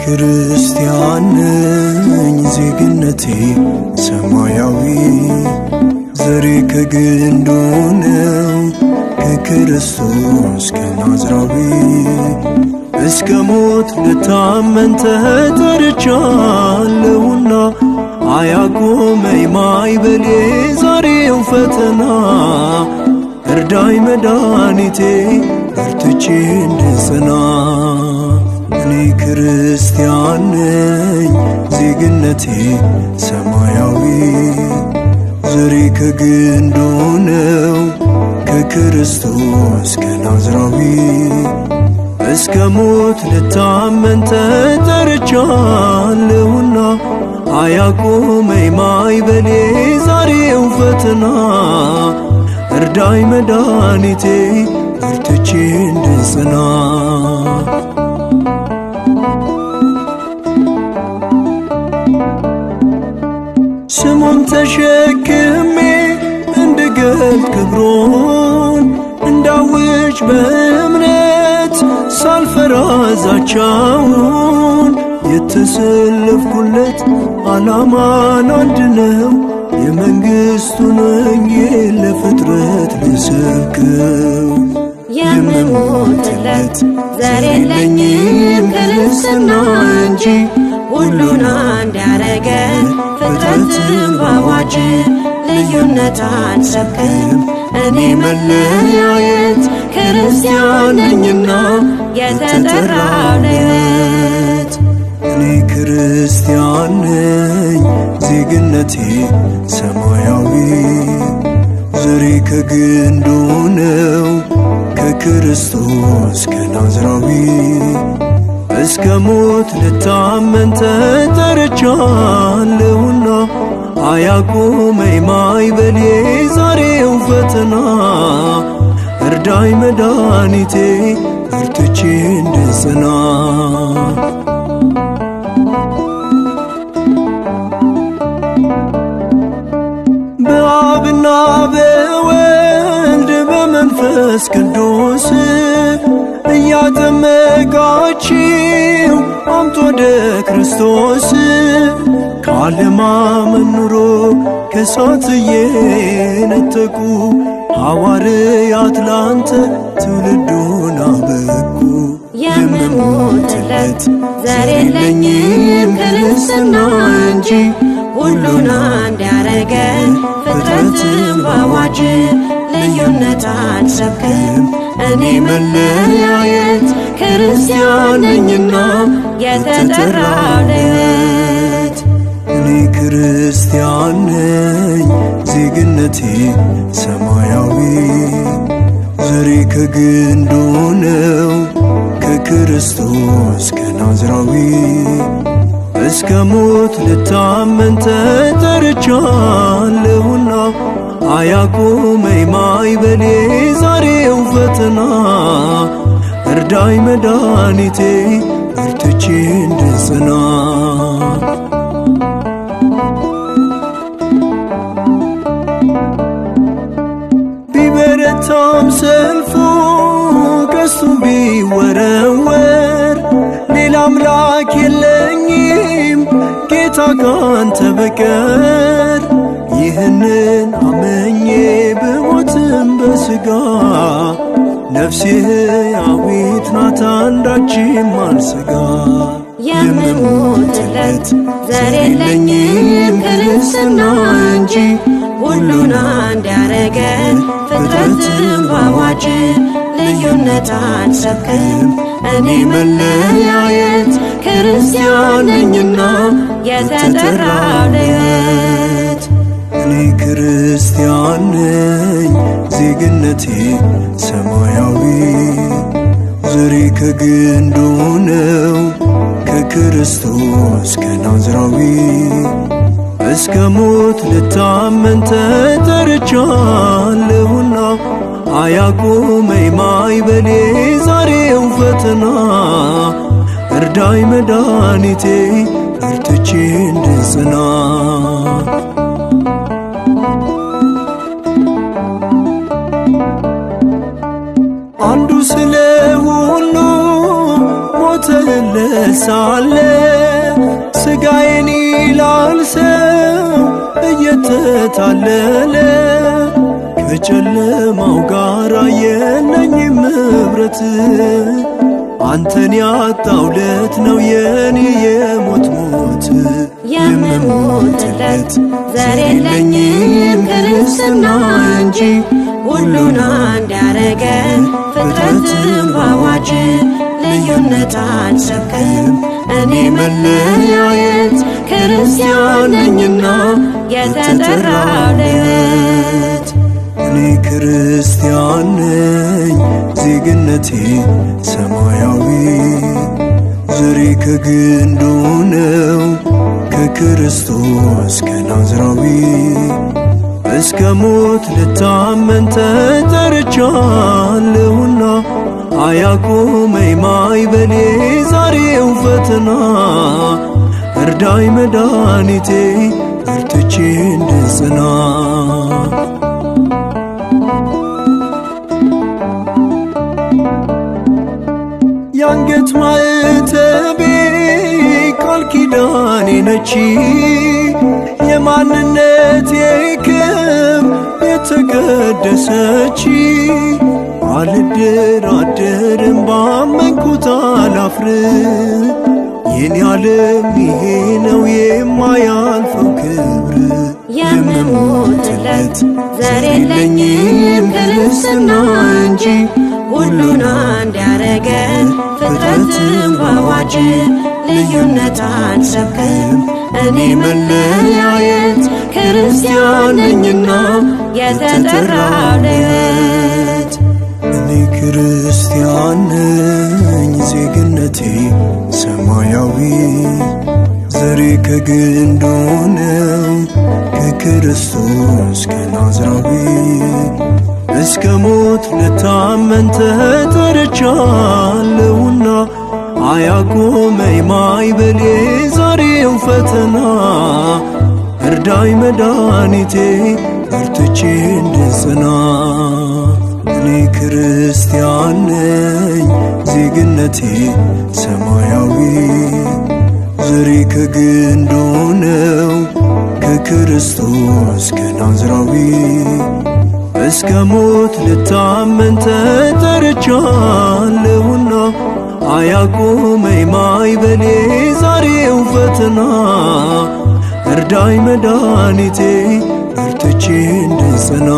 ክርስቲያን ነኝ ዜግነቴ ሰማያዊ ዘሬ ከግንዱ ነው ከክርስቶስ ከናዝራዊ እስከ ሞት ልታመን ተጠርቻለሁና አያቆመኝ ማዕበሌ ዛሬው ፈተና እርዳኝ መድኃኒቴ በርትቼ እንድጸና እኔ ክርስቲያን ነኝ ዜግነቴ ሰማያዊ ዘሬ ከግንዱ ነው ከክርስቶስ ከናዝራዊ እስከ ሞት ልታመን ተጠርቻለሁና አያቆመኝ ማዕበሌ ዛሬው ፈተና እርዳኝ መድኃኒቴ በርትቼ እንድጸና ስሙን ተሸክሜ እንድገልጥ ክብሩን እንዳውጅ በእምነት ሳልፈራ ዛቻውን የተሰለፍኩለት ዓላማን አንድ ነው የመንግሥቱን ወንጌል ለፍጥረት ልሰብከው የምሞትለት ዘር የለኝም ክርስትና እንጂ ሁሉን አንድ ያረገ ፍጥረትን ባዋጅ ልዩነት አልሰብክም እኔ መለያየት ክርስቲያን ነኝና የተጠራው ለሕይወት እኔ ክርስቲያን ነኝ ዜግነቴ ሰማያዊ ዘሬ ከግንዱ ነው ከክርስቶስ ከናዝራዊ እስከ ሞት ልታመን ተጠርቻለሁና አያቆመኝ ማዕበሌ ዛሬው ፈተና እርዳኝ መድኃኒቴ በርትቼ እንድጸና በአብና በወልድ በመንፈስ ቅዱስ እያጠመቃችሁ አምጡ ወደ ክርስቶስ ካለማመን ኑሮ ከእሳት እየነጠቁ ሐዋርያት ላንተ ትውልዱን አበቁ የምሞትለት ዘር የለኝም ክርስትና እንጂ ሁሉን አንድ ያረገ ፍጥረትን ባዋጅ ልዩነት አልሰብክም እኔ መለያየት ክርስቲያን ነኝና የተጠራው ለሕይወት እኔ ክርስቲያን ነኝ ዜግነቴ ሰማያዊ ዘሬ ከግንዱ ነው ከክርስቶስ ከናዝራዊ እስከ ሞት ልታመን ተጠርቻለሁና አያቆመኝ ማዕበሌ ዛሬው ፈተና እርዳኝ መድኃኒቴ በርትቼ እንድጸና ቢበረታም ሰልፉ ቀስቱም ቢወረወር ሌላ አምላክ የለኝም ጌታ ካንተ በቀር ይህንን አመኜ ብሞትም በሥጋ ነፍሴ ሕያዊት ናት አንዳችም አልሰጋ የምሞትለት ዘር የለኝም ክርስትና እንጂ ሁሉን አንድ ያረገ ፍጥረትን ባዋጅ ልዩነት አልሰብክም እኔ መለያየት ክርስቲያን ነኝና የተጠራው ለሕይወት እኔ ክርስቲያን ነኝ ዜግነቴ ሰማያዊ ዘሬ ከግንዱ ነው ከክርስቶስ ከናዝራዊ እስከ ሞት ልታመን ተጠርቻለሁና አያቆመኝ ማዕበሌ ዛሬው ፈተና እርዳኝ መድኃኒቴ በርትቼ በርትቼ እንድጽና አንዱ ስለ ሁሉ ሞተለት ሳለ ሥጋዬን ይላል ሰው እየተታለለ ከጨለማው ጋር የለኝም ኅብረት አንተን ያጣውለት ነው የኔ የሞት ሞት የምሞትለት ዘር የለኝም ክርስትና እንጂ ሁሉን አንድ ያረገ ፍጥረትን ባዋጅ ልዩነት አልሰብክም እኔ መለያየት ክርስቲያን ነኝና የተጠራው ለሕይወት እኔ ክርስቲያን ነኝ ዜግነቴ ሰማያዊ ዘሬ ከግንዱ ነው ከክርስቶስ ከናዝራዊ እስከ ሞት ልታመን ተጠርቻለሁና አያቁመኝ ማዕበሌ ዛሬው ፈተና እርዳኝ መድኃኒቴ በርትቼ እንድጽና የአንገት ማዕተቤ ቃል ኪዳኔ ነች የማንነቴ ክብር የተቀደሰች አልደራደርም ባመንኩት አላፍር የኔ ዓለም ይሄ ነው የማያልፈው ክብር የምሞትለት ዘር የለኝም ክርስትና እንጂ ሁሉን አንድ ያረገ ፍጥረትን ባዋጅ ልዩነት አልሰብክም እኔ መለያየት ክርስቲያን ነኝና የተጠራው ለሕይወት እኔ ክርስቲያን ነኝ ዜግነቴ ሰማያዊ ዘሬ ከግንዱ ነው ከክርስቶስ ከናዝራዊ እስከ ሞት ልታመን ተጠርቻለሁና አያቁመኝ ማዕበሌ ዛሬው ፈተና እርዳኝ መድኃኒቴ በርትቼ እንድጽና እኔ ክርስቲያን ነኝ ዜግነቴ ሰማያዊ ዘሬ ከግንዱ ነው ከክርስቶስ ከናዝራዊ እስከ ሞት ልታመን ተጠርቻለሁና አያቁመኝ ማዕበሌ ዛሬው ፈተና እርዳኝ መድኃኒቴ በርትቼ እንድጽና